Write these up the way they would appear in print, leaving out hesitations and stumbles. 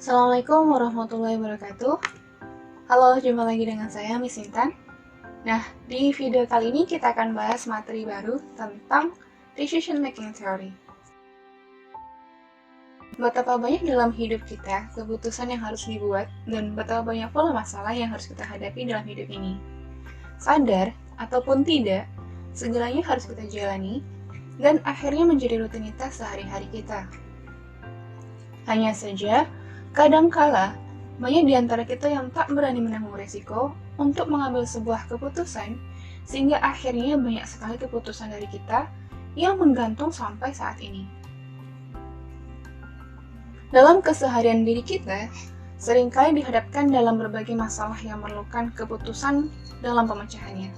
Assalamualaikum warahmatullahi wabarakatuh. Halo, jumpa lagi dengan saya, Miss Intan. Nah, di video kali ini kita akan bahas materi baru tentang Decision Making Theory. Betapa banyak dalam hidup kita keputusan yang harus dibuat, dan betapa banyak pula masalah yang harus kita hadapi dalam hidup ini. Sadar ataupun tidak, segalanya harus kita jalani, dan akhirnya menjadi rutinitas sehari-hari kita. Hanya saja, kadangkala, banyak di antara kita yang tak berani menanggung resiko untuk mengambil sebuah keputusan, sehingga akhirnya banyak sekali keputusan dari kita yang menggantung sampai saat ini. Dalam keseharian diri kita, seringkali dihadapkan dalam berbagai masalah yang memerlukan keputusan dalam pemecahannya.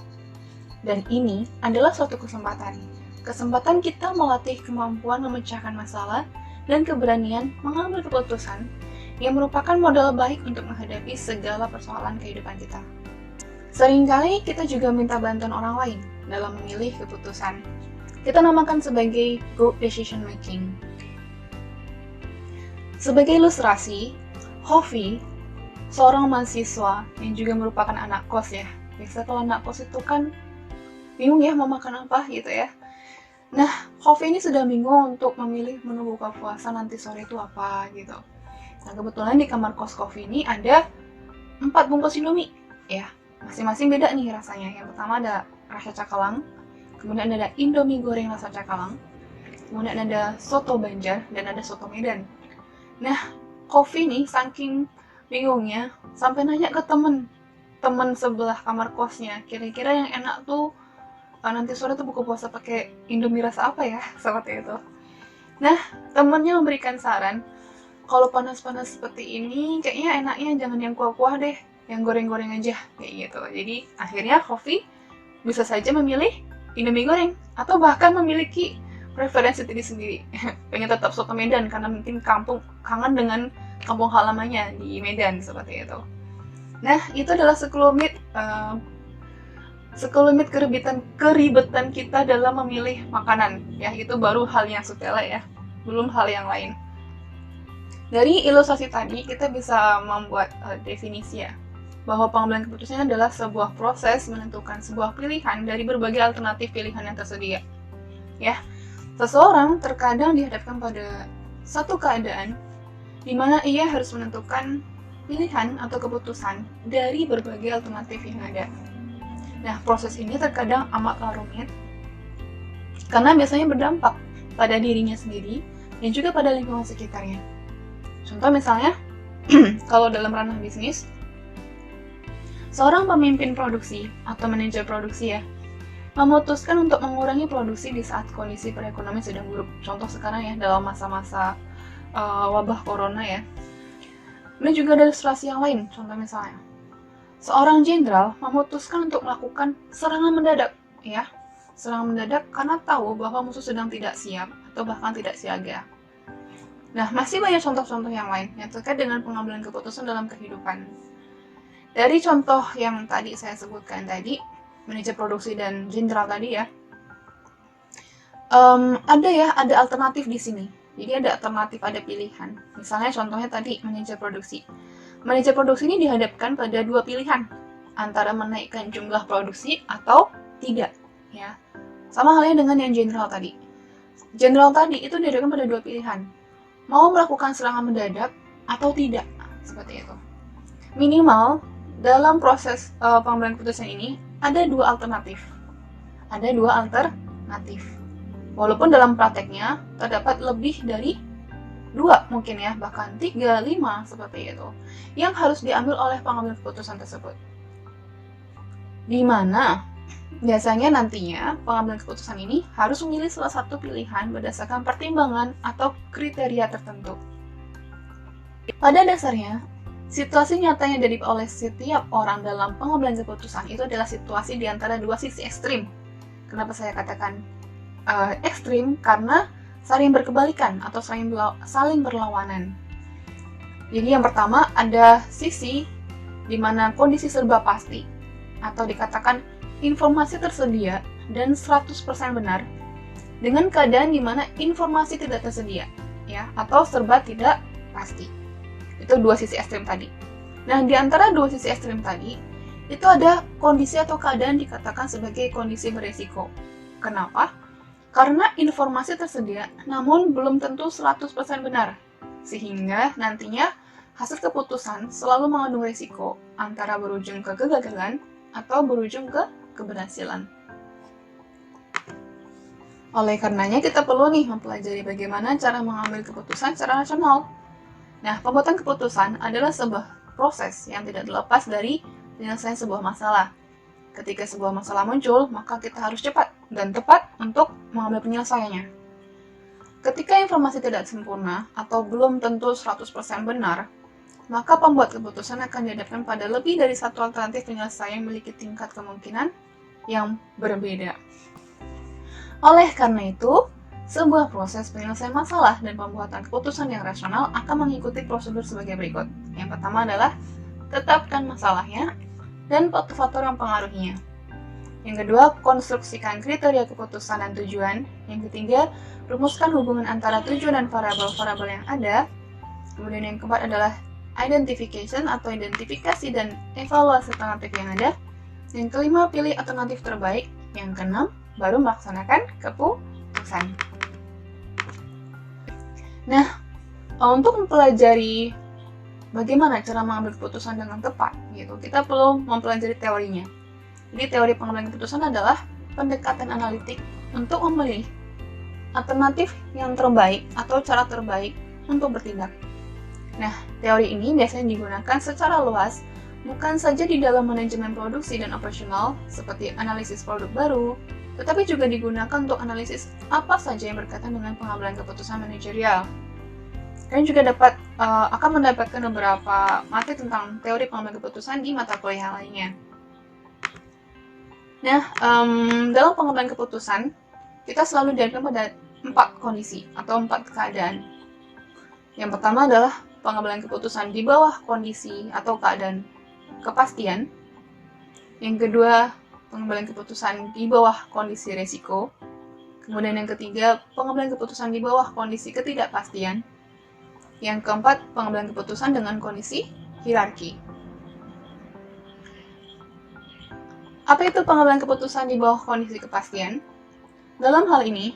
Dan ini adalah suatu kesempatan. Kesempatan kita melatih kemampuan memecahkan masalah dan keberanian mengambil keputusan yang merupakan modal baik untuk menghadapi segala persoalan kehidupan kita. Seringkali kita juga minta bantuan orang lain dalam memilih keputusan. Kita namakan sebagai group decision making. Sebagai ilustrasi, Hovi, seorang mahasiswa yang juga merupakan anak kos ya. Biasa kalau anak kos itu kan bingung ya mau makan apa gitu ya. Nah, Hovi ini sudah bingung untuk memilih menu buka puasa nanti sore itu apa gitu. Nah, kebetulan di kamar kos Hovi ini ada 4 bungkus Indomie. Ya, masing-masing beda nih rasanya. Yang pertama ada rasa cakalang, kemudian ada Indomie goreng rasa cakalang, kemudian ada soto Banjar, dan ada soto Medan. Nah, Hovi nih saking bingungnya sampai nanya ke temen sebelah kamar kosnya, kira-kira yang enak tuh nanti sore tuh buka puasa pakai Indomie rasa apa ya, seperti itu. Nah, temennya memberikan saran, kalau panas-panas seperti ini, kayaknya enaknya jangan yang kuah-kuah deh, yang goreng-goreng aja, kayak gitu. Jadi, akhirnya Hovi bisa saja memilih Indomie goreng, atau bahkan memiliki preferensi diri sendiri. Pengen tetap soto Medan, karena mungkin kangen dengan kampung halamannya di Medan, seperti itu. Nah, itu adalah sekelumit keribetan kita dalam memilih makanan. Ya, itu baru hal yang sepele ya, belum hal yang lain. Dari ilustrasi tadi, kita bisa membuat definisi ya, bahwa pengambilan keputusan adalah sebuah proses menentukan sebuah pilihan dari berbagai alternatif pilihan yang tersedia. Ya, seseorang terkadang dihadapkan pada satu keadaan di mana ia harus menentukan pilihan atau keputusan dari berbagai alternatif yang ada. Nah, proses ini terkadang amatlah rumit, karena biasanya berdampak pada dirinya sendiri dan juga pada lingkungan sekitarnya. Contoh misalnya, kalau dalam ranah bisnis, seorang pemimpin produksi atau manajer produksi ya, memutuskan untuk mengurangi produksi di saat kondisi perekonomian sedang buruk. Contoh sekarang ya, dalam masa-masa wabah corona ya. Dan juga ada ilustrasi yang lain, contoh misalnya, seorang jenderal memutuskan untuk melakukan serangan mendadak ya. Serangan mendadak karena tahu bahwa musuh sedang tidak siap atau bahkan tidak siaga. Nah, masih banyak contoh-contoh yang lain yang terkait dengan pengambilan keputusan dalam kehidupan. Dari contoh yang tadi saya sebutkan tadi, manajer produksi dan jenderal tadi ya, ada alternatif di sini. Jadi ada alternatif, ada pilihan. Misalnya contohnya tadi, manajer produksi. Manajer produksi ini dihadapkan pada dua pilihan, antara menaikkan jumlah produksi atau tidak. Ya, sama halnya dengan yang jenderal tadi. Jenderal tadi itu dihadapkan pada dua pilihan, mau melakukan serangan mendadak atau tidak, seperti itu. Minimal dalam proses pengambilan keputusan ini ada dua alternatif. Walaupun dalam prakteknya terdapat lebih dari 2 mungkin ya, bahkan 3, 5 seperti itu, yang harus diambil oleh pengambil keputusan tersebut. Di mana biasanya nantinya pengambilan keputusan ini harus memilih salah satu pilihan berdasarkan pertimbangan atau kriteria tertentu. Pada dasarnya, situasi nyata yang dihadapi oleh setiap orang dalam pengambilan keputusan itu adalah situasi di antara dua sisi ekstrim. Kenapa saya katakan ekstrim? Karena saling berkebalikan atau saling berlawanan. Jadi yang pertama ada sisi di mana kondisi serba pasti, atau dikatakan informasi tersedia dan 100% benar, dengan keadaan di mana informasi tidak tersedia, ya, atau serba tidak pasti. Itu dua sisi ekstrim tadi. Nah, di antara dua sisi ekstrim tadi, itu ada kondisi atau keadaan dikatakan sebagai kondisi beresiko. Kenapa? Karena informasi tersedia, namun belum tentu 100% benar. Sehingga nantinya hasil keputusan selalu mengandung resiko antara berujung ke kegagalan atau berujung ke keberhasilan. Oleh karenanya kita perlu nih mempelajari bagaimana cara mengambil keputusan secara rasional. Nah, pembuatan keputusan adalah sebuah proses yang tidak terlepas dari penyelesaian sebuah masalah. Ketika sebuah masalah muncul, maka kita harus cepat dan tepat untuk mengambil penyelesaiannya. Ketika informasi tidak sempurna atau belum tentu 100% benar, maka pembuat keputusan akan dihadapkan pada lebih dari satu alternatif penyelesaian yang memiliki tingkat kemungkinan yang berbeda. Oleh karena itu, sebuah proses penyelesaian masalah dan pembuatan keputusan yang rasional akan mengikuti prosedur sebagai berikut. Yang pertama adalah tetapkan masalahnya dan faktor-faktor yang mempengaruhinya. Yang kedua, konstruksikan kriteria keputusan dan tujuan. Yang ketiga, rumuskan hubungan antara tujuan dan variabel-variabel yang ada. Kemudian yang keempat adalah identification atau identifikasi dan evaluasi alternatif yang ada. Yang kelima, pilih alternatif terbaik. Yang keenam, baru melaksanakan keputusan. Nah, untuk mempelajari bagaimana cara mengambil keputusan dengan tepat, gitu, kita perlu mempelajari teorinya. Jadi teori pengambilan keputusan adalah pendekatan analitik untuk memilih alternatif yang terbaik atau cara terbaik untuk bertindak. Nah, teori ini biasanya digunakan secara luas, bukan saja di dalam manajemen produksi dan operasional, seperti analisis produk baru, tetapi juga digunakan untuk analisis apa saja yang berkaitan dengan pengambilan keputusan manajerial. Kalian juga akan mendapatkan beberapa materi tentang teori pengambilan keputusan di mata kuliah lainnya. Nah, dalam pengambilan keputusan, kita selalu dihadapkan pada 4 kondisi atau 4 keadaan. Yang pertama adalah pengambilan keputusan di bawah kondisi atau keadaan kepastian. Yang kedua, pengambilan keputusan di bawah kondisi resiko. Kemudian yang ketiga, pengambilan keputusan di bawah kondisi ketidakpastian. Yang keempat, pengambilan keputusan dengan kondisi hierarki. Apa itu pengambilan keputusan di bawah kondisi kepastian? Dalam hal ini,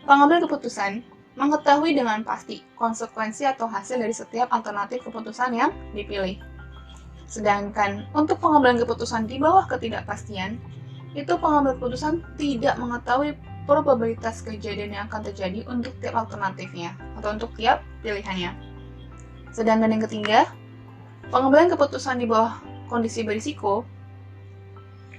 pengambilan keputusan mengetahui dengan pasti konsekuensi atau hasil dari setiap alternatif keputusan yang dipilih. Sedangkan untuk pengambilan keputusan di bawah ketidakpastian, itu pengambil keputusan tidak mengetahui probabilitas kejadian yang akan terjadi untuk tiap alternatifnya atau untuk tiap pilihannya. Sedangkan yang ketiga, pengambilan keputusan di bawah kondisi berisiko.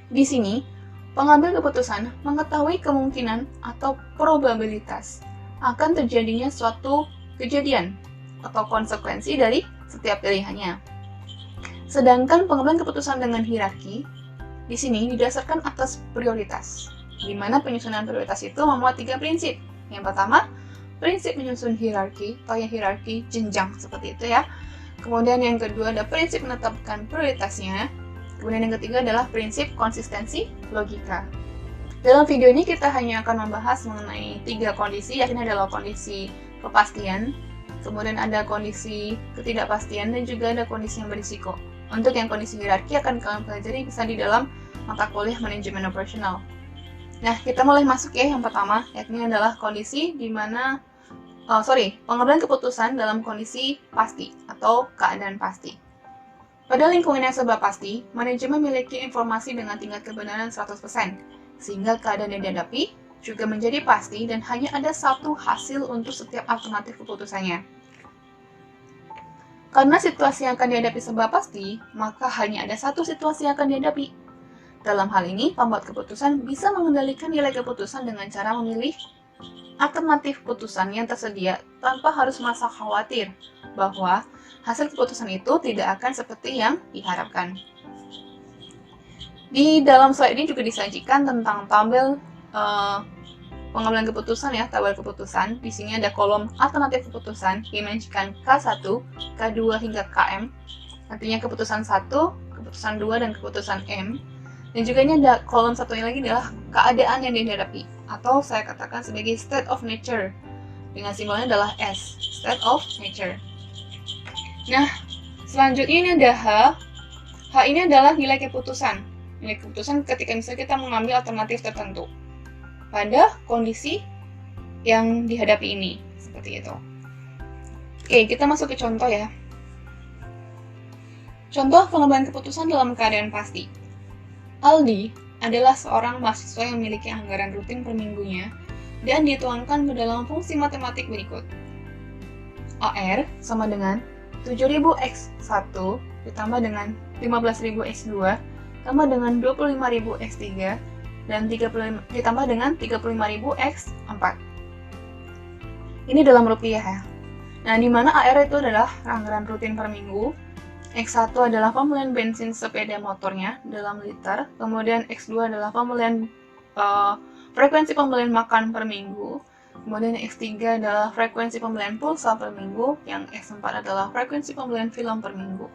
Di sini, pengambil keputusan mengetahui kemungkinan atau probabilitas akan terjadinya suatu kejadian atau konsekuensi dari setiap pilihannya. Sedangkan pengambilan keputusan dengan hierarki di sini didasarkan atas prioritas, di mana penyusunan prioritas itu memuat 3 prinsip. Yang pertama, prinsip menyusun hierarki atau hierarki jenjang seperti itu ya. Kemudian yang kedua ada prinsip menetapkan prioritasnya. Kemudian yang ketiga adalah prinsip konsistensi logika. Dalam video ini kita hanya akan membahas mengenai 3 kondisi, yakni adalah kondisi kepastian, kemudian ada kondisi ketidakpastian, dan juga ada kondisi yang berisiko. Untuk yang kondisi hierarki akan kalian pelajari bisa di dalam mata kuliah manajemen operasional. Nah, kita mulai masuk ya yang pertama, yakni adalah kondisi di mana pengambilan keputusan dalam kondisi pasti atau keadaan pasti. Pada lingkungan yang serba pasti, manajemen memiliki informasi dengan tingkat kebenaran 100%, sehingga keadaan yang dihadapi juga menjadi pasti dan hanya ada satu hasil untuk setiap alternatif keputusannya. Karena situasi yang akan dihadapi serba pasti, maka hanya ada satu situasi yang akan dihadapi. Dalam hal ini, pembuat keputusan bisa mengendalikan nilai keputusan dengan cara memilih alternatif keputusan yang tersedia tanpa harus merasa khawatir bahwa hasil keputusan itu tidak akan seperti yang diharapkan. Di dalam slide ini juga disajikan tentang tabel pengambilan keputusan ya, tabel keputusan. Di sini ada kolom alternatif keputusan dimensikan K1, K2 hingga KM. Artinya keputusan 1, keputusan 2, dan keputusan M. Dan juga ini ada kolom satunya lagi adalah keadaan yang dihadapi, atau saya katakan sebagai state of nature. Dengan simbolnya adalah S, state of nature. Nah, selanjutnya ini ada H. H ini adalah nilai keputusan. Nilai keputusan ketika misalnya kita mengambil alternatif tertentu pada kondisi yang dihadapi ini, seperti itu. Oke, kita masuk ke contoh ya. Contoh pengambilan keputusan dalam keadaan pasti. Aldi adalah seorang mahasiswa yang memiliki anggaran rutin per minggunya dan dituangkan ke dalam fungsi matematik berikut. AR sama dengan 7.000 X1 ditambah dengan 15.000 X2 tambah dengan 25.000 X3 dan ditambah dengan 35.000 X4. Ini dalam rupiah ya. Nah, di mana AR itu adalah anggaran rutin per minggu, X1 adalah pembelian bensin sepeda motornya dalam liter, kemudian X2 adalah frekuensi pembelian makan per minggu, kemudian X3 adalah frekuensi pembelian pulsa per minggu, yang X4 adalah frekuensi pembelian film per minggu.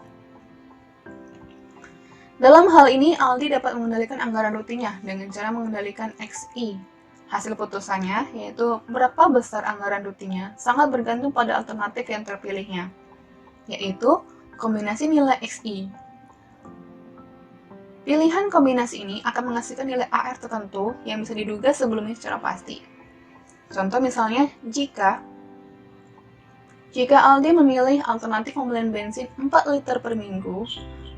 Dalam hal ini, Aldi dapat mengendalikan anggaran rutinnya dengan cara mengendalikan XI. Hasil putusannya, yaitu berapa besar anggaran rutinnya, sangat bergantung pada alternatif yang terpilihnya, yaitu kombinasi nilai XI. Pilihan kombinasi ini akan menghasilkan nilai AR tertentu yang bisa diduga sebelumnya secara pasti. Contoh misalnya, jika Aldi memilih alternatif pembelian bensin 4 liter per minggu,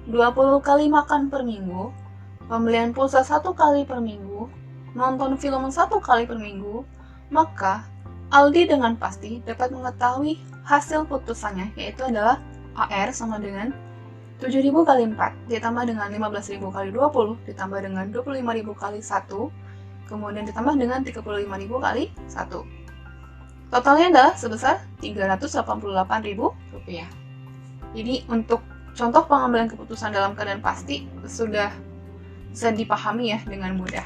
20 kali makan per minggu, pembelian pulsa 1 kali per minggu, nonton film 1 kali per minggu, maka Aldi dengan pasti dapat mengetahui hasil putusannya, yaitu adalah AR sama dengan 7.000 kali 4 ditambah dengan 15.000 kali 20 ditambah dengan 25.000 kali 1 kemudian ditambah dengan 35.000 kali 1. Totalnya adalah sebesar Rp388.000. Jadi untuk contoh pengambilan keputusan dalam keadaan pasti sudah bisa dipahami ya dengan mudah.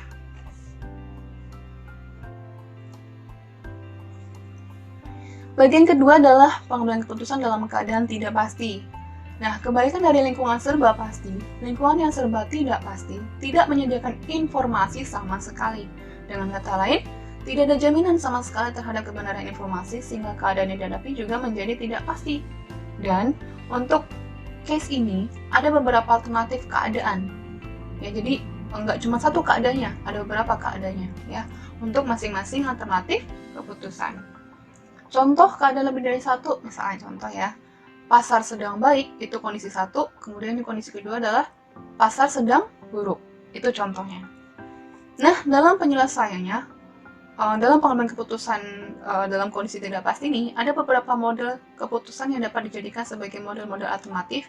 Bagian kedua adalah pengambilan keputusan dalam keadaan tidak pasti. Nah, kebalikan dari lingkungan serba pasti, lingkungan yang serba tidak pasti tidak menyediakan informasi sama sekali. Dengan kata lain, tidak ada jaminan sama sekali terhadap kebenaran informasi sehingga keadaan yang dihadapi juga menjadi tidak pasti. Dan untuk case ini ada beberapa alternatif keadaan. Ya, jadi enggak cuma satu keadaannya, ada beberapa keadaannya ya untuk masing-masing alternatif keputusan. Contoh keadaan lebih dari satu, misalnya contoh ya, pasar sedang baik, itu kondisi satu, kemudian di kondisi kedua adalah pasar sedang buruk, itu contohnya. Nah, dalam penyelesaiannya, dalam pengambilan keputusan dalam kondisi tidak pasti ini, ada beberapa model keputusan yang dapat dijadikan sebagai model-model alternatif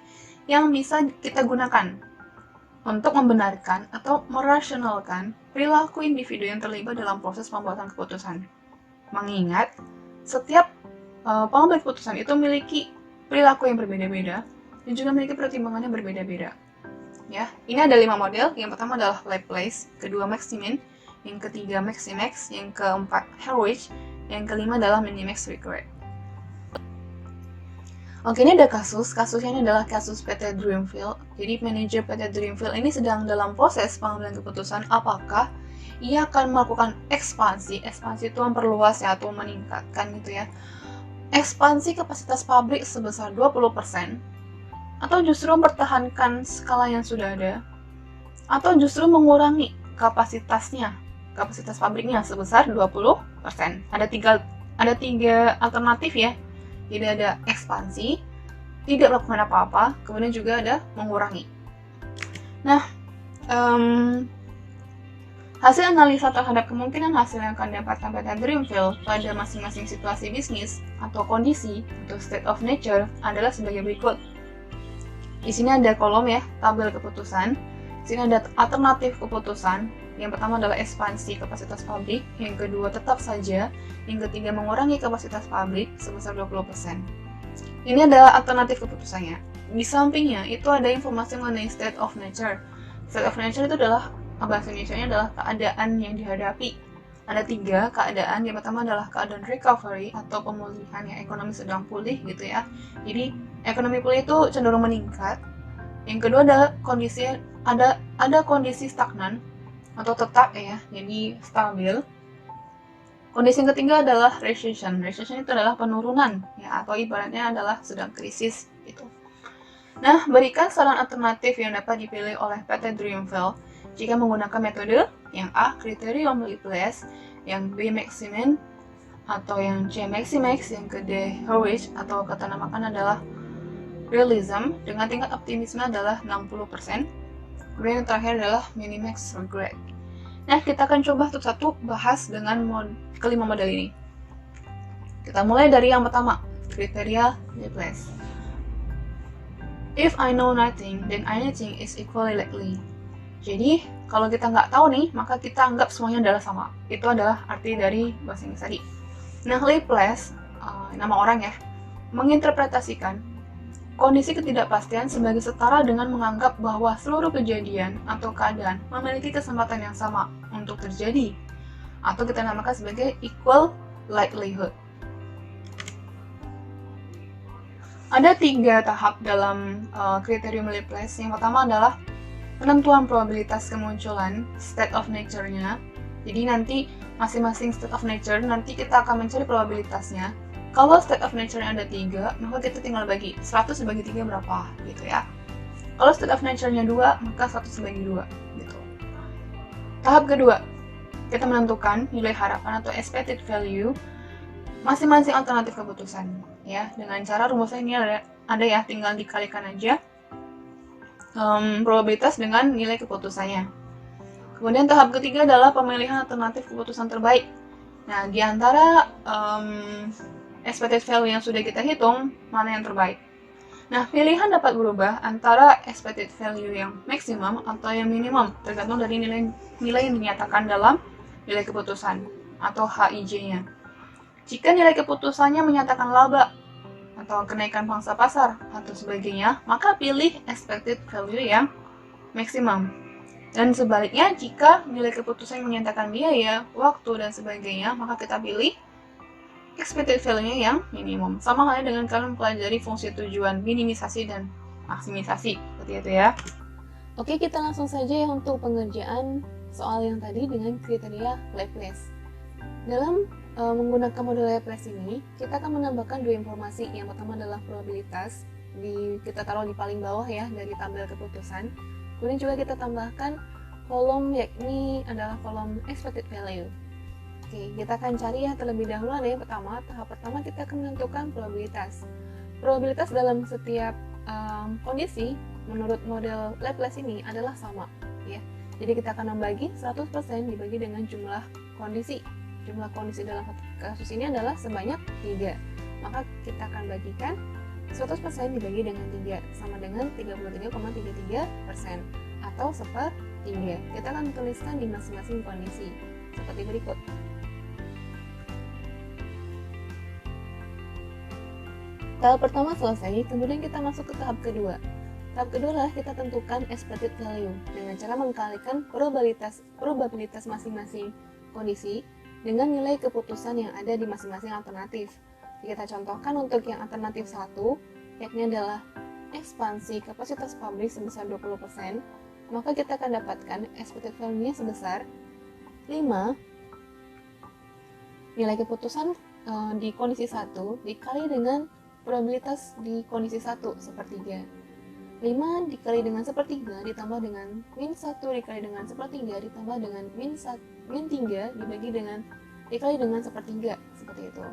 yang bisa kita gunakan untuk membenarkan atau merasionalkan perilaku individu yang terlibat dalam proses pembuatan keputusan. Mengingat setiap pengambil keputusan itu memiliki perilaku yang berbeda-beda dan juga memiliki pertimbangan yang berbeda-beda. Ya, ini ada 5 model. Yang pertama adalah Laplace, kedua Maximin, yang ketiga Maximex, yang keempat Harwich, yang kelima adalah Minimax Recurrent. Oke, ini ada kasusnya ini adalah kasus PT Dreamfield. Jadi manajer PT Dreamfield ini sedang dalam proses pengambilan keputusan apakah ia akan melakukan ekspansi itu memperluas ya atau meningkatkan gitu ya. Ekspansi kapasitas pabrik sebesar 20% atau justru mempertahankan skala yang sudah ada atau justru mengurangi kapasitas pabriknya sebesar 20%. Ada tiga alternatif ya. Jadi ada ekspansi, tidak melakukan apa-apa, kemudian juga ada mengurangi. Nah, hasil analisa terhadap kemungkinan hasil yang akan didapatkan PT Dreamfield pada masing-masing situasi bisnis atau kondisi atau state of nature adalah sebagai berikut. Di sini ada kolom ya, tabel keputusan. Di sini ada alternatif keputusan. Yang pertama adalah ekspansi kapasitas pabrik, yang kedua tetap saja, yang ketiga mengurangi kapasitas pabrik sebesar 20%. Ini adalah alternatif keputusannya. Di sampingnya itu ada informasi mengenai state of nature. State of nature itu adalah bahasa Indonesia-nya adalah keadaan yang dihadapi. Ada 3 keadaan. Yang pertama adalah keadaan recovery atau pemulihan, ya ekonomi sedang pulih gitu ya. Jadi ekonomi pulih itu cenderung meningkat. Yang kedua adalah kondisi ada kondisi stagnan atau tetap ya, jadi stabil. Kondisi yang ketiga adalah recession. Recession itu adalah penurunan ya atau ibaratnya adalah sedang krisis gitu. Nah, berikan saran alternatif yang dapat dipilih oleh PT Dreamville jika menggunakan metode yang A. Criterion Laplace, yang B. Maximin, atau yang C. Maximax, yang ke D. Harwich, atau kata namakan adalah realism, dengan tingkat optimisme adalah 60%. Kemudian yang terakhir adalah minimax regret. Nah, kita akan coba satu-satu bahas dengan kelima model ini. Kita mulai dari yang pertama, kriteria Laplace. If I know nothing, then anything is equally likely. Jadi, kalau kita nggak tahu nih, maka kita anggap semuanya adalah sama. Itu adalah arti dari bahasa Inggris tadi. Nah, Laplace, nama orang ya, menginterpretasikan kondisi ketidakpastian sebagai setara dengan menganggap bahwa seluruh kejadian atau keadaan memiliki kesempatan yang sama untuk terjadi, atau kita namakan sebagai equal likelihood. Ada 3 tahap dalam kriterium Laplace. Yang pertama adalah penentuan probabilitas kemunculan state of nature-nya. Jadi nanti masing-masing state of nature nanti kita akan mencari probabilitasnya. Kalau state of nature-nya ada 3, maka kita tinggal bagi 100 dibagi 3 berapa gitu ya. Kalau state of nature-nya 2, maka 100 dibagi 2 gitu. Tahap kedua, kita menentukan nilai harapan atau expected value masing-masing alternatif keputusan ya. Dengan cara rumusnya ini ada ya, tinggal dikalikan aja probabilitas dengan nilai keputusannya. Kemudian tahap ketiga adalah pemilihan alternatif keputusan terbaik. Nah, di antara expected value yang sudah kita hitung, mana yang terbaik. Nah, pilihan dapat berubah antara expected value yang maksimum atau yang minimum, tergantung dari nilai yang dinyatakan dalam nilai keputusan atau HIJ-nya. Jika nilai keputusannya menyatakan laba atau kenaikan pangsa pasar atau sebagainya, maka pilih expected value yang maksimum. Dan sebaliknya, jika nilai keputusan menyatakan biaya, waktu, dan sebagainya, maka kita pilih expected value-nya yang minimum. Sama halnya dengan kalian mempelajari fungsi tujuan, minimisasi dan maksimisasi, seperti itu ya. Oke, kita langsung saja ya untuk pengerjaan soal yang tadi dengan kriteria Laplace. Dalam menggunakan model Laplace ini, kita akan menambahkan 2 informasi. Yang pertama adalah probabilitas, kita taruh di paling bawah ya dari tabel keputusan. Kemudian juga kita tambahkan kolom, yakni adalah kolom expected value. Oke, kita akan cari ya terlebih dahulu. Ada yang pertama, tahap pertama kita akan menentukan probabilitas. Probabilitas dalam setiap kondisi menurut model Laplace ini adalah sama ya. Jadi kita akan membagi 100% dibagi dengan jumlah kondisi. Jumlah kondisi dalam kasus ini adalah sebanyak 3. Maka kita akan bagikan 100% dibagi dengan 3 sama dengan 33,33% atau 1/3. Kita akan tuliskan di masing-masing kondisi seperti berikut. Tahap pertama selesai, kemudian kita masuk ke tahap kedua. Tahap kedua adalah kita tentukan expected value dengan cara mengkalikan probabilitas masing-masing kondisi dengan nilai keputusan yang ada di masing-masing alternatif. Kita contohkan untuk yang alternatif 1, yakni adalah ekspansi kapasitas pabrik sebesar 20%, maka kita akan dapatkan expected value-nya sebesar 5 nilai keputusan di kondisi 1 dikali dengan probabilitas di kondisi 1 1/3. 5 dikali dengan 1/3 ditambah dengan min 1 dikali dengan 1/3 ditambah dengan min 3 dikali dengan 1/3, seperti itu.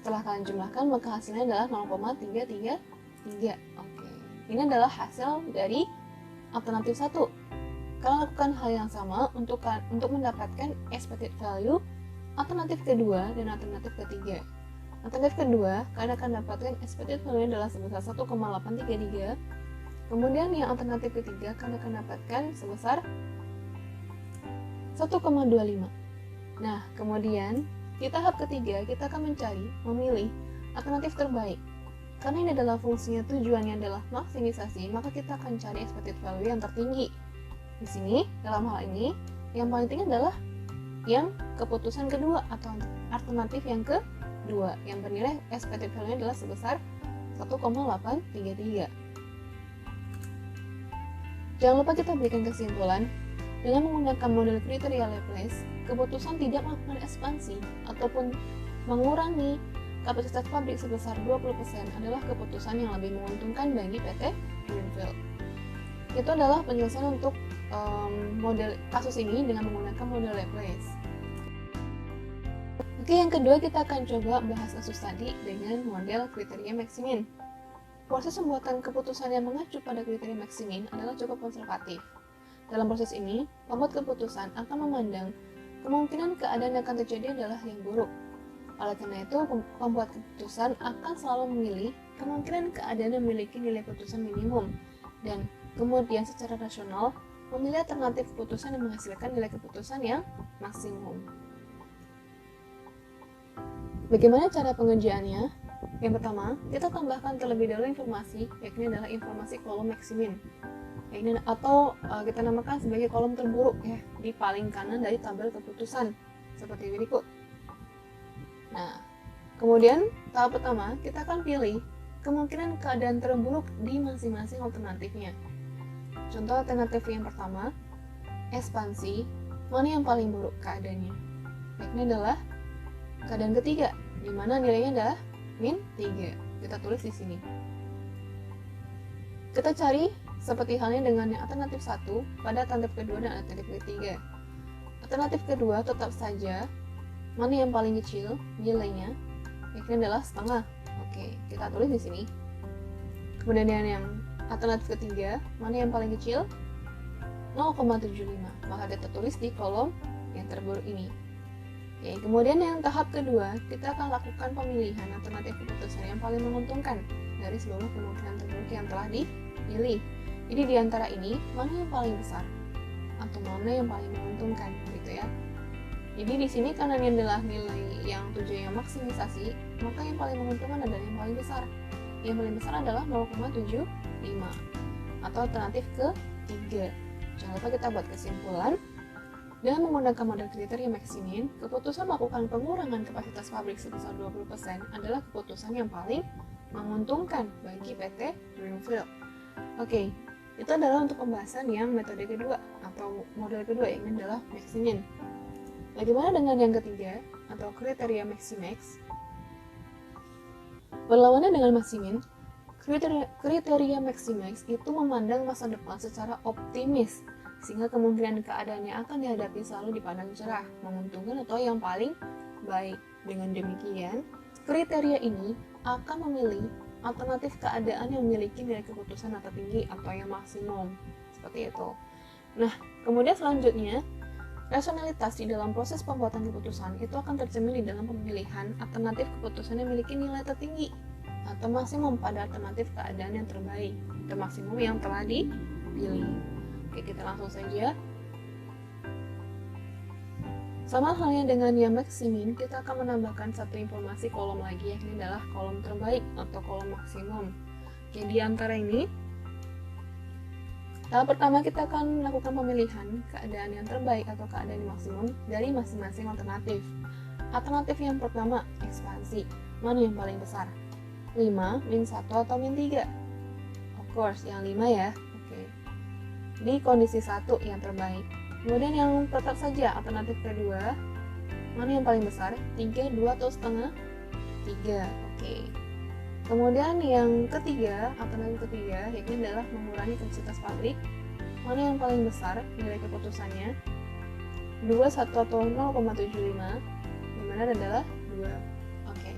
Setelah kalian jumlahkan, maka hasilnya adalah 0,333. Oke, ini adalah hasil dari alternatif 1. Kalian lakukan hal yang sama untuk mendapatkan expected value alternatif kedua dan alternatif ketiga. Alternatif kedua, kalian akan dapatkan expected value adalah sebesar 1,833. Kemudian yang alternatif ketiga, kalian akan dapatkan sebesar 1,25. Nah, kemudian di tahap ketiga, kita akan memilih alternatif terbaik. Karena ini adalah fungsinya tujuannya adalah maksimisasi, maka kita akan cari expected value yang tertinggi. Di sini, dalam hal ini, yang paling tinggi adalah yang keputusan kedua atau alternatif yang kedua, yang bernilai expected value adalah sebesar 1,833. Jangan lupa kita berikan kesimpulan, dengan menggunakan model kriteria Laplace, keputusan tidak melakukan ekspansi ataupun mengurangi kapasitas pabrik sebesar 20% adalah keputusan yang lebih menguntungkan bagi PT Greenfield. Itu adalah penjelasan untuk model kasus ini dengan menggunakan model Laplace. Oke, yang kedua kita akan coba bahas kasus tadi dengan model kriteria Maximin. Proses pembuatan keputusan yang mengacu pada kriteria Maximin adalah cukup konservatif. Dalam proses ini, pembuat keputusan akan memandang kemungkinan keadaan yang akan terjadi adalah yang buruk. Oleh karena itu, pembuat keputusan akan selalu memilih kemungkinan keadaan yang memiliki nilai keputusan minimum dan kemudian secara rasional memilih alternatif keputusan yang menghasilkan nilai keputusan yang maksimum. Bagaimana cara pengerjaannya? Yang pertama, kita tambahkan terlebih dahulu informasi, yakni adalah informasi kolom Maximin. Atau kita namakan sebagai kolom terburuk ya, di paling kanan dari tabel keputusan seperti berikut. Nah, kemudian tahap pertama kita akan pilih kemungkinan keadaan terburuk di masing-masing alternatifnya. Contoh alternatif yang pertama, ekspansi, mana yang paling buruk keadaannya? Yakni adalah keadaan ketiga, di mana nilainya adalah min 3. Kita tulis di sini. Kita cari seperti halnya dengan yang alternatif 1 pada alternatif kedua dan alternatif ketiga. Alternatif kedua tetap saja mana yang paling kecil nilainya, yakni adalah setengah. Oke, kita tulis di sini. Kemudian yang alternatif ketiga, mana yang paling kecil? 0,75. Maka kita tulis di kolom yang terburuk ini. Oke, kemudian yang tahap kedua, kita akan lakukan pemilihan alternatif keputusan yang paling menguntungkan dari seluruh kemungkinan terburuk yang telah dipilih. Jadi di antara ini, mana yang paling besar? Atau mana yang paling menguntungkan, gitu ya. Jadi di sini karena ini adalah nilai yang tujuannya maksimisasi, maka yang paling menguntungkan adalah yang paling besar. Yang paling besar adalah 0,75 atau alternatif ketiga. Jangan lupa kita buat kesimpulan. Dengan menggunakan model kriteria Maximin, keputusan melakukan pengurangan kapasitas pabrik sebesar 20% adalah keputusan yang paling menguntungkan bagi PT Greenfield. Oke, itu adalah untuk pembahasan yang metode kedua atau model kedua, yang adalah Maximin. Bagaimana dengan yang ketiga atau kriteria Maximax? Berlawanan dengan Maximin, kriteria Maximax itu memandang masa depan secara optimis, sehingga kemungkinan keadaan yang akan dihadapi selalu dipandang cerah, menguntungkan atau yang paling baik. Dengan demikian, kriteria ini akan memilih alternatif keadaan yang memiliki nilai keputusan atau tinggi atau yang maksimum. Seperti itu. Nah, kemudian selanjutnya, rasionalitas di dalam proses pembuatan keputusan itu akan tercermin di dalam pemilihan alternatif keputusan yang memiliki nilai tertinggi atau maksimum pada alternatif keadaan yang terbaik atau maksimum yang telah dipilih. Oke, kita langsung saja. Sama halnya dengan yang Maximin, kita akan menambahkan satu informasi kolom lagi, yakni adalah kolom terbaik atau kolom maksimum. Oke, di antara ini, tahap pertama kita akan melakukan pemilihan keadaan yang terbaik atau keadaan yang maksimum dari masing-masing alternatif. Alternatif yang pertama, ekspansi. Mana yang paling besar? 5, min 1 atau min 3? Of course, yang 5 ya. Oke. Di kondisi 1 yang terbaik. Kemudian yang tetap saja alternatif kedua, mana yang paling besar? 3, 2 atau setengah? 3. Oke. Kemudian yang ketiga, alternatif ketiga, yakni adalah mengurangi kapasitas pabrik. Mana yang paling besar nilai keputusannya? 2, 1 atau 0,75, dimana adalah 2. Oke.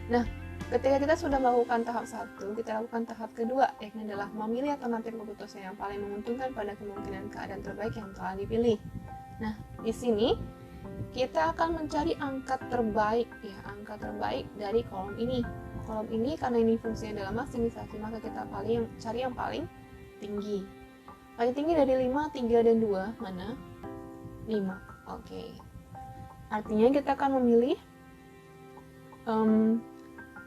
Nah, ketika kita sudah melakukan tahap 1, kita lakukan tahap kedua, yakni adalah memilih alternatif keputusan yang paling menguntungkan pada kemungkinan keadaan terbaik yang telah dipilih. Nah, di sini kita akan mencari angka terbaik, ya, angka terbaik dari kolom ini. Kolom ini karena ini fungsinya adalah maksimisasi, maka kita cari yang paling tinggi. Paling tinggi dari 5, 3, dan 2, mana? 5. Oke. Artinya kita akan memilih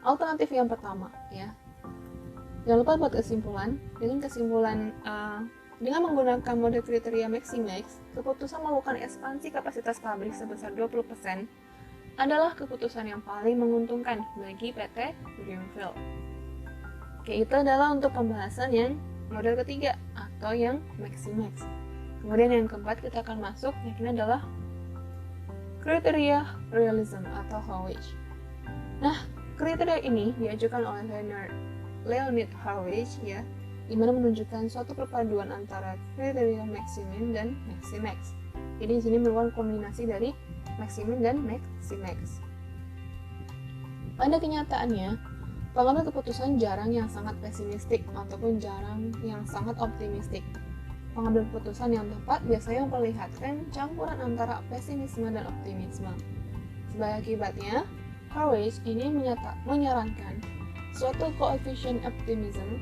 alternatif yang pertama, ya. Jangan lupa buat kesimpulan. Dengan menggunakan model kriteria Maximax, keputusan melakukan ekspansi kapasitas pabrik sebesar 20% adalah keputusan yang paling menguntungkan bagi PT Greenfield. Oke, itu adalah untuk pembahasan yang model ketiga atau yang Maximax. Kemudian yang keempat kita akan masuk, yakni adalah kriteria realism atau Howage. Nah, Kriteria ini diajukan oleh Leonid Harvey ya, di mana menunjukkan suatu perpaduan antara kriteria maximin dan maximax. Jadi di sini merupakan kombinasi dari maximin dan maximax. Pada kenyataannya, pengambil keputusan jarang yang sangat pesimistik ataupun jarang yang sangat optimistik. Pengambil keputusan yang tepat biasanya memperlihatkan campuran antara pesimisme dan optimisme. Sebagai akibatnya, Harvey ini menyarankan suatu koefisien optimism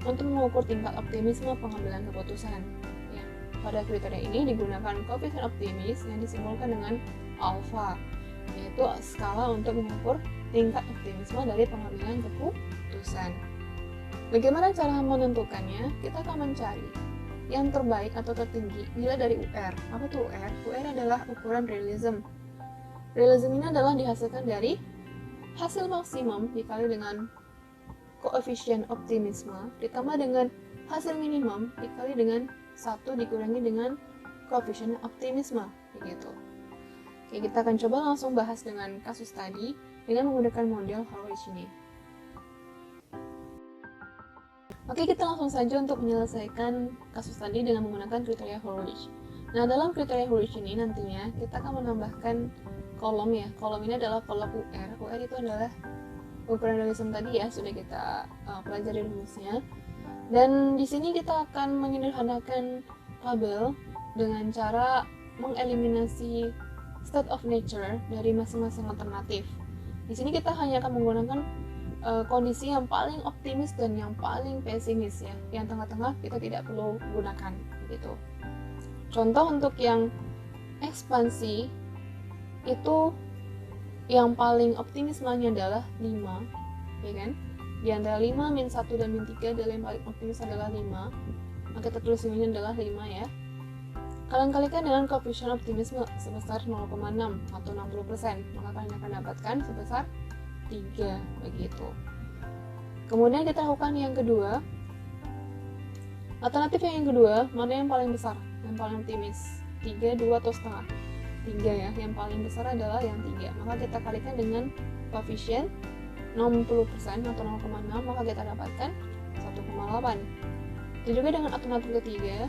untuk mengukur tingkat optimisme pengambilan keputusan. Ya, pada kriteria ini digunakan koefisien optimis yang disimbolkan dengan alpha, yaitu skala untuk mengukur tingkat optimisme dari pengambilan keputusan. Bagaimana cara menentukannya? Kita akan mencari yang terbaik atau tertinggi bila dari UR. Apa tuh UR? UR adalah ukuran realism. Realism ini adalah dihasilkan dari hasil maksimum dikali dengan koefisien optimisme ditambah dengan hasil minimum dikali dengan 1 dikurangi dengan koefisien optimisme, begitu. Oke, kita akan coba langsung bahas dengan kasus tadi dengan menggunakan model Harvey ini. Oke, kita langsung saja untuk menyelesaikan kasus tadi dengan menggunakan kriteria Harvey. Nah, dalam kriteria Harvey ini nantinya kita akan menambahkan kolom ya. Kolom ini adalah kolom UR. UR itu adalah ukuran realism tadi ya, sudah kita pelajari rumusnya. Dan di sini kita akan menyederhanakan tabel dengan cara mengeliminasi state of nature dari masing-masing alternatif. Di sini kita hanya akan menggunakan kondisi yang paling optimis dan yang paling pesimis ya. Yang tengah-tengah kita tidak perlu gunakan gitu. Contoh untuk yang ekspansi itu yang paling optimismenya adalah 5, ya kan? Di antara 5, min 1 dan min 3 adalah yang paling optimis adalah 5. Maka kita tulis ini adalah 5 ya. Kalian kalikan dengan koefisien optimisme sebesar 0,6 atau 60%, maka kalian akan dapatkan sebesar 3 begitu. Kemudian kita lakukan yang kedua. Alternatif yang kedua, mana yang paling besar? Yang paling optimis? 3, 2 atau setengah? 3 ya, yang paling besar adalah yang 3. Maka kita kalikan dengan koefisien 60% atau 0,6, maka kita dapatkan 1,8. Dan juga dengan alternatif ketiga,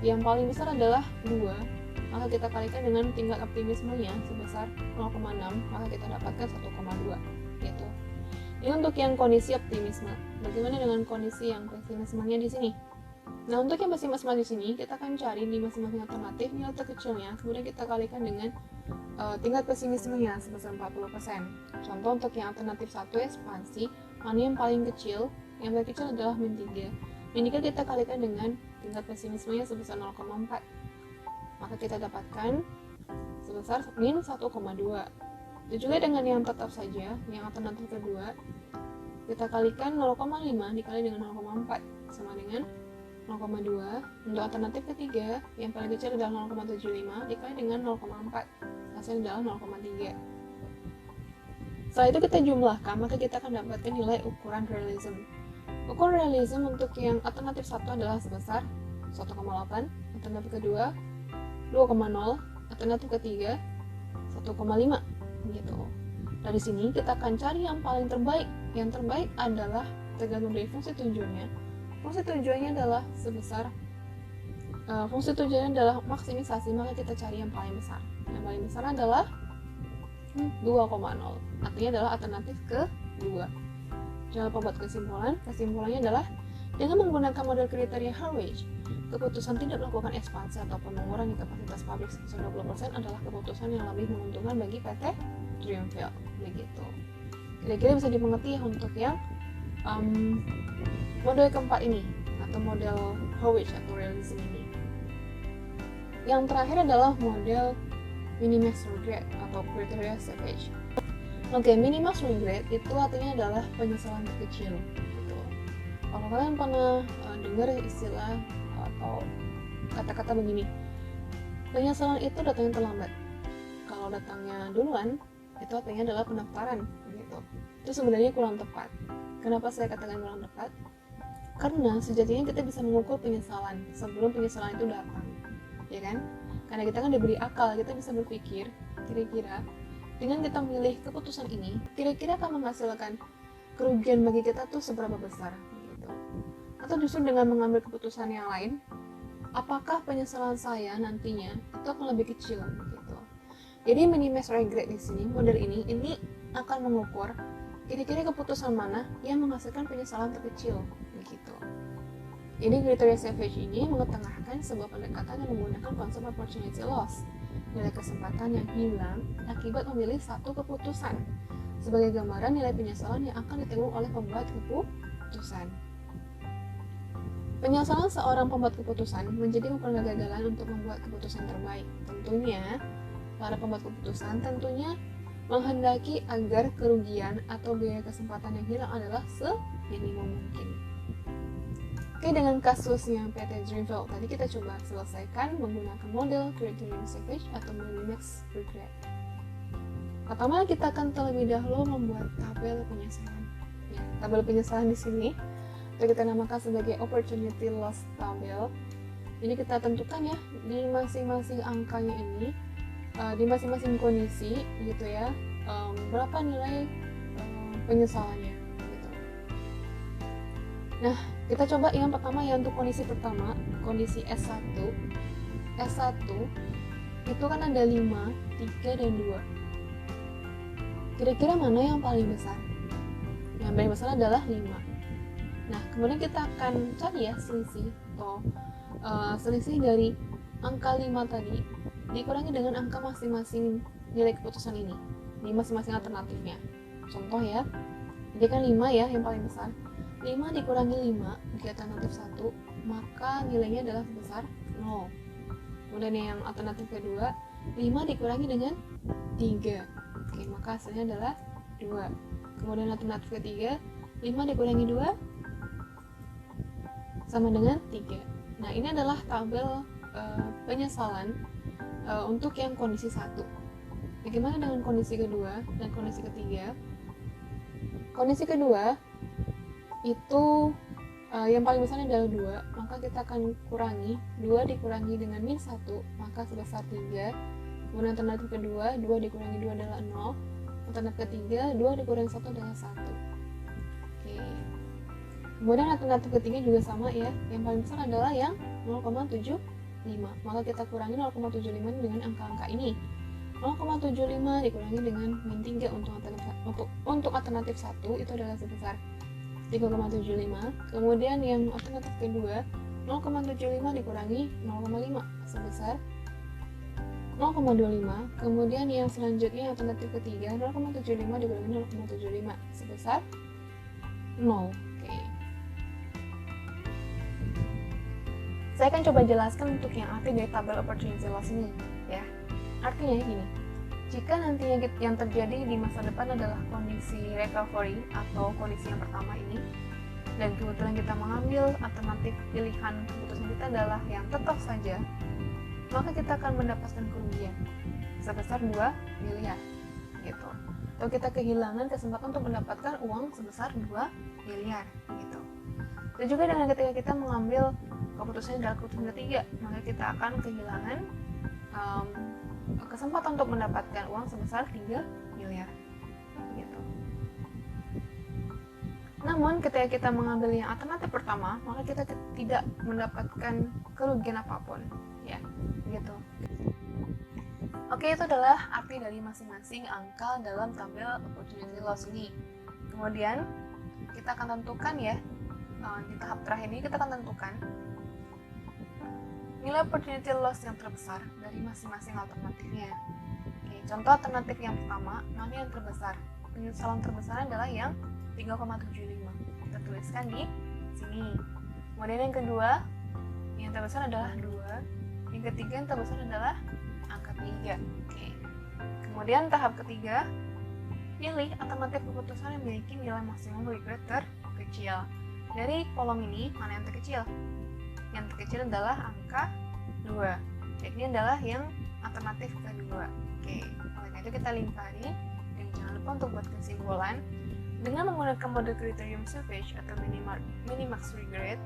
yang paling besar adalah 2, maka kita kalikan dengan tingkat optimismenya sebesar 0,6, maka kita dapatkan 1,2 gitu. Ini untuk yang kondisi optimisme. Bagaimana dengan kondisi yang pesimismenya di sini? Nah, untuk yang pesimisme di sini, kita akan cari di masing-masing alternatif nilai terkecilnya, kemudian kita kalikan dengan tingkat pesimismenya sebesar 40%. Contoh untuk yang alternatif 1 ekspansi, mana yang paling kecil? Yang paling kecil adalah min 3. Min 3 kita kalikan dengan tingkat pesimismenya sebesar 0,4. Maka kita dapatkan sebesar min 1,2. Dan juga dengan yang tetap saja, yang alternatif kedua, kita kalikan 0,5 dikali dengan 0,4 sama dengan 0,2. Untuk alternatif ketiga, yang paling kecil adalah 0,75 dikali dengan 0,4, hasilnya adalah 0,3. Setelah itu kita jumlahkan, maka kita akan dapatkan nilai ukuran realism. Ukuran realism untuk yang alternatif 1 adalah sebesar 1,8, alternatif kedua 2,0, alternatif ketiga 1,5 gitu. Dari sini kita akan cari yang paling terbaik. Yang terbaik adalah tergantung dari fungsi tujuannya. Fungsi tujuannya adalah sebesar fungsi tujuannya adalah maksimisasi, maka kita cari yang paling besar. Yang paling besar adalah 2,0. Artinya adalah alternatif kedua. Jangan lupa buat kesimpulan. Kesimpulannya adalah dengan menggunakan model kriteria Harvey, keputusan tidak melakukan ekspansi ataupun mengurangi kapasitas pabrik sebesar 20% adalah keputusan yang lebih menguntungkan bagi PT Triumphel. Begitu. Kira-kira bisa dimengerti ya untuk yang model keempat ini atau model Harvey atau realism ini. Yang terakhir adalah model minimax regret atau kriteria Savage. Oke, minimax regret itu artinya adalah penyesalan terkecil. Gitu. Kalau kalian pernah dengar istilah atau kata-kata begini, penyesalan itu datangnya terlambat. Kalau datangnya duluan, itu artinya adalah pendaftaran. Gitu. Itu sebenarnya kurang tepat. Kenapa saya katakan kurang tepat? Karena sejatinya kita bisa mengukur penyesalan sebelum penyesalan itu datang, ya kan? Karena kita kan diberi akal, kita bisa berpikir kira-kira dengan kita memilih keputusan ini, kira-kira akan menghasilkan kerugian bagi kita tuh seberapa besar gitu. Atau justru dengan mengambil keputusan yang lain, apakah penyesalan saya nantinya itu akan lebih kecil gitu. Jadi minimize regret di sini, model ini akan mengukur kira-kira keputusan mana yang menghasilkan penyesalan terkecil begitu. Jadi kriteria Savage ini mengetengahkan sebuah pendekatan yang menggunakan konsep opportunity loss, nilai kesempatan yang hilang akibat memilih satu keputusan, sebagai gambaran nilai penyesalan yang akan ditanggung oleh pembuat keputusan. Penyesalan seorang pembuat keputusan menjadi ukuran kegagalan untuk membuat keputusan terbaik. Tentunya, para pembuat keputusan menghendaki agar kerugian atau biaya kesempatan yang hilang adalah seminimum mungkin. Oke, dengan kasusnya PT Dreamville tadi kita coba selesaikan menggunakan model Criterion Savage atau Minimax Regret. Pertama, kita akan terlebih dahulu membuat tabel penyesalan. Ya, tabel penyesalan di sini kita namakan sebagai Opportunity Loss Tabel. Ini kita tentukan ya di masing-masing angkanya ini, di masing-masing kondisi gitu ya, berapa nilai penyesalannya gitu. Nah, kita coba yang pertama ya, untuk kondisi pertama, kondisi S1 itu kan ada 5, 3, dan 2. Kira-kira mana yang paling besar? Yang paling besar adalah 5. Nah, kemudian kita akan cari ya selisih atau selisih dari angka 5 tadi dikurangi dengan angka masing-masing nilai keputusan ini di masing-masing alternatifnya. Contoh ya, jadi kan 5 ya yang paling besar. 5 dikurangi 5 di alternatif 1, maka nilainya adalah sebesar 0. Kemudian yang alternatif kedua, 5 dikurangi dengan 3. Oke, maka hasilnya adalah 2. Kemudian alternatif ketiga, 5 dikurangi 2 sama dengan 3. Nah, ini adalah tabel penyesalan untuk yang kondisi 1. Bagaimana dengan kondisi kedua dan kondisi ketiga? Kondisi kedua itu yang paling besar adalah 2, maka kita akan kurangi 2 dikurangi dengan min 1, maka sebesar 3. Kemudian alternatif kedua, 2 dikurangi 2 adalah 0. Alternatif ketiga, 2 dikurangi 1 adalah 1. Oke. Kemudian alternatif ketiga juga sama ya, yang paling besar adalah yang 0,75, maka kita kurangi 0,75 dengan angka-angka ini. 0,75 dikurangi dengan min 3 untuk alternatif 1 itu adalah sebesar 3,75. Kemudian yang alternatif kedua, 0,75 dikurangi 0,5 sebesar 0,25. Kemudian yang selanjutnya alternatif ketiga, 0,75 dikurangi 0,75 sebesar 0. Oke. Saya akan coba jelaskan untuk yang arti dari tabel opportunity loss ini ya. Artinya gini, jika nanti yang terjadi di masa depan adalah kondisi recovery atau kondisi yang pertama ini, dan kebetulan kita mengambil alternatif pilihan keputusan kita adalah yang tetap saja, maka kita akan mendapatkan kerugian sebesar 2 miliar gitu. Atau kita kehilangan kesempatan untuk mendapatkan uang sebesar 2 miliar gitu. Dan juga dengan ketika kita mengambil keputusan dalam keputusan ketiga, maka kita akan kehilangan kesempatan untuk mendapatkan uang sebesar 3 miliar gitu. Namun ketika kita mengambil yang alternatif pertama, maka kita tidak mendapatkan kerugian apapun ya gitu. Oke, itu adalah arti dari masing-masing angka dalam tabel opportunity loss ini. Kemudian kita akan tentukan ya, di tahap terakhir ini kita akan tentukan nilai opportunity loss yang terbesar dari masing-masing alternatifnya. Oke, contoh alternatif yang pertama, mana yang terbesar? Penyesalan terbesar adalah yang 3,75. Kita tuliskan di sini. Kemudian yang kedua, yang terbesar adalah 2. Yang ketiga yang terbesar adalah angka 3. Oke. Kemudian tahap ketiga, pilih alternatif keputusan yang memiliki nilai maksimum regret terkecil. Dari kolom ini, mana yang terkecil? Yang terkecil adalah angka 2. Jadi ini adalah yang alternatif kedua. Oke, oleh itu kita lingkari dan jangan lupa untuk buat kesimpulan. Dengan menggunakan model Criterion Savage atau Minimax Regret,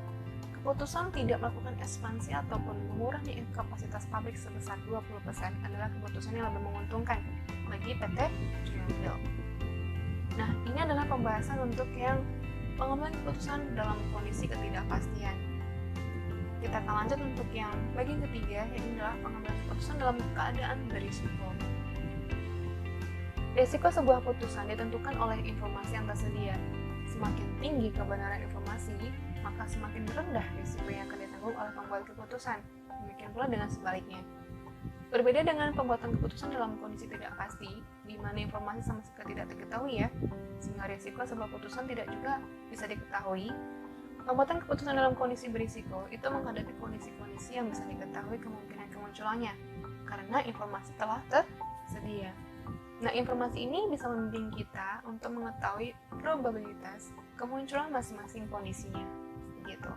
keputusan tidak melakukan ekspansi ataupun mengurangi kapasitas pabrik sebesar 20% adalah keputusan yang lebih menguntungkan bagi PT Triangle. Nah, ini adalah pembahasan untuk yang pengambilan keputusan dalam kondisi ketidakpastian. Kita akan lanjut untuk yang bagian ketiga, yaitu adalah pengambilan keputusan dalam keadaan berisiko. Risiko sebuah putusan ditentukan oleh informasi yang tersedia. Semakin tinggi kebenaran informasi, maka semakin rendah risiko yang akan ditanggung oleh pembuat keputusan. Demikian pula dengan sebaliknya. Berbeda dengan pembuatan keputusan dalam kondisi tidak pasti, di mana informasi sama sekali tidak diketahui ya, sehingga risiko sebuah putusan tidak juga bisa diketahui. Pembuatan keputusan dalam kondisi berisiko itu menghadapi kondisi-kondisi yang bisa diketahui kemungkinan kemunculannya, karena informasi telah tersedia. Nah, informasi ini bisa membimbing kita untuk mengetahui probabilitas kemunculan masing-masing kondisinya. Gitu.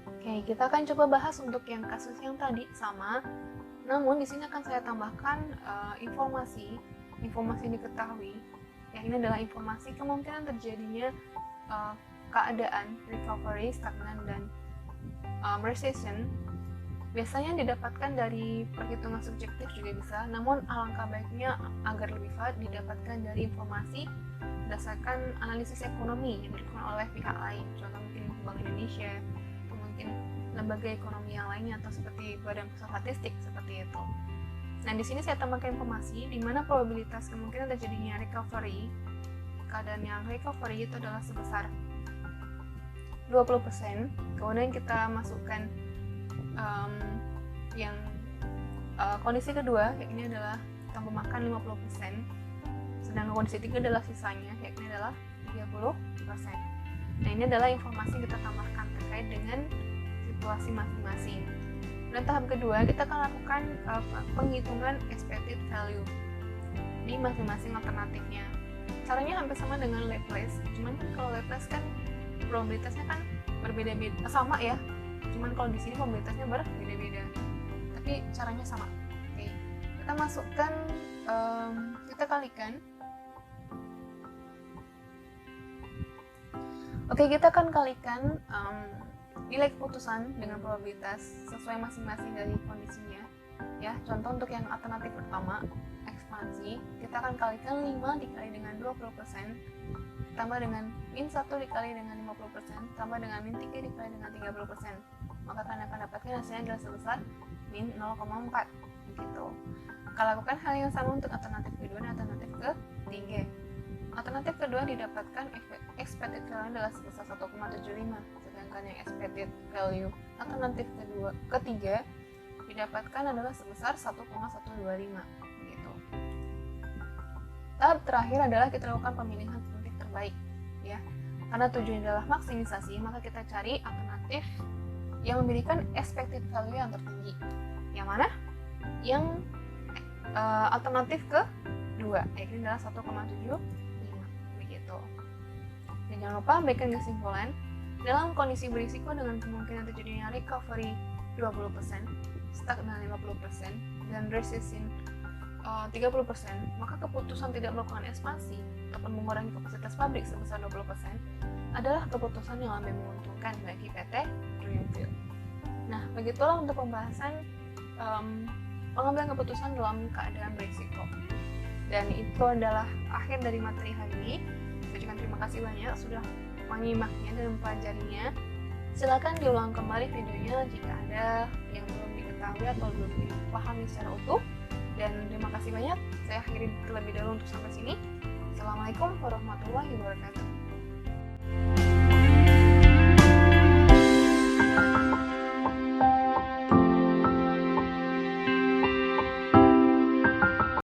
Oke, kita akan coba bahas untuk yang kasus yang tadi sama. Namun di sini akan saya tambahkan informasi yang diketahui. Yang ini adalah informasi kemungkinan terjadinya keadaan recovery, stagnan, dan recession. Biasanya didapatkan dari perhitungan subjektif juga bisa, namun alangkah baiknya agar lebih valid didapatkan dari informasi berdasarkan analisis ekonomi yang dilakukan oleh pihak lain, contoh mungkin Bank Indonesia, atau mungkin lembaga ekonomi yang lainnya, atau seperti Badan Pusat Statistik seperti itu. Nah, di sini saya tambahkan informasi di mana probabilitas kemungkinan terjadinya recovery, keadaan yang recovery itu adalah sebesar 20%. Kemudian kita masukkan yang kondisi kedua, yakni adalah kita memakan 50%, sedangkan kondisi ketiga adalah sisanya, yakni adalah 30%. Nah, ini adalah informasi yang kita tambahkan terkait dengan situasi masing-masing. Dan tahap kedua, kita akan lakukan penghitungan expected value di masing-masing alternatifnya. Caranya hampir sama dengan Laplace, cuman kan kalau Laplace kan probabilitasnya kan berbeda-beda, sama ya, cuman kalau di sini probabilitasnya berbeda-beda, tapi caranya sama. Oke, kita masukkan, kita kalikan. Oke, kita akan kalikan nilai keputusan dengan probabilitas sesuai masing-masing dari kondisinya. Ya, contoh untuk yang alternatif pertama, ekspansi, kita akan kalikan 5 dikali dengan 20%, tambah dengan min 1 dikali dengan 50%, tambah dengan min 3 dikali dengan 30%. Maka kalian akan dapatkan hasilnya adalah sebesar min 0,4 gitu. Kita lakukan hal yang sama untuk alternatif kedua dan alternatif ketiga. Alternatif kedua didapatkan expected value adalah sebesar 1,75, sedangkan yang expected value alternatif ketiga didapatkan adalah sebesar 1,125 gitu. Tahap terakhir adalah kita lakukan pemilihan alternatif terbaik ya. Karena tujuannya adalah maksimisasi, maka kita cari alternatif yang memberikan expected value yang tertinggi. Yang mana? Yang alternatif kedua, yaitu adalah 1,75 begitu. Dan jangan lupa berikan kesimpulan, dalam kondisi berisiko dengan kemungkinan terjadinya recovery 20%, stagnan 50%, dan recession 30%, maka keputusan tidak melakukan ekspansi ataupun mengurangi kapasitas pabrik sebesar 20% adalah keputusan yang lebih menguntungkan bagi PT Triangle. Nah, begitulah untuk pembahasan pengambilan keputusan dalam keadaan berisiko. Dan itu adalah akhir dari materi hari ini. Saya ucapkan terima kasih banyak sudah menyimaknya dan mempelajarinya. Silakan diulang kembali videonya jika ada yang belum diketahui atau belum dipahami secara utuh. Dan terima kasih banyak. Saya akhiri terlebih dahulu untuk sampai sini. Assalamualaikum warahmatullahi wabarakatuh.